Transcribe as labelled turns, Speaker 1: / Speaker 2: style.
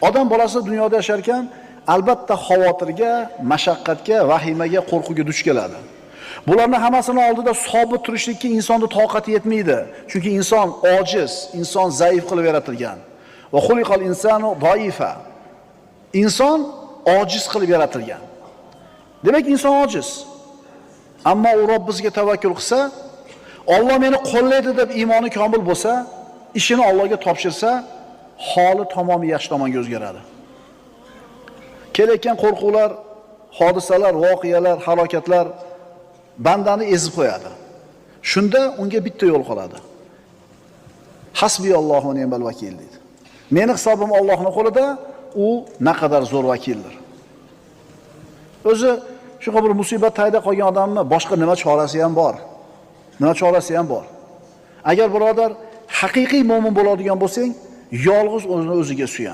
Speaker 1: Odam bolasi dunyoda yashar ekan, albatta xavotirga, mashaqqatga, vahimaga, qo'rquvga duch keladi. Bularning hammasini oldida sobit turishlikka insonning toqati yetmaydi. Chunki inson ojiz, inson zaif qilib yaratilgan. Va xuliqal insonu doifa. Inson ojiz qilib yaratilgan. Demak, inson ojiz. Ammo u Robbimizga tavakkul qilsa, Alloh meni qo'llaydi deb iymoni komil bo'lsa, ishini Allohga topshirsa, holi tamomiy yaxshi tomonga o'zgaradi. Kelayotgan qo'rquvlar, hodisalar, voqealar, halokatlar bandani ezib qo'yadi. Shunda unga bitta yo'l qoladi. Hasbiyallohu va ni'mal vakil deydi. Meni hisobim Allohning qo'lida, u naqadar zo'r vakildir. O'zi shunaqa bir musibat tayda qolgan odamni boshqa nima chorasi ham bor? Nima chorasi ham bor? Agar birodar haqiqiy mo'min bo'ladigan bo'lsang, yolg'iz o'zini o'ziga suyan.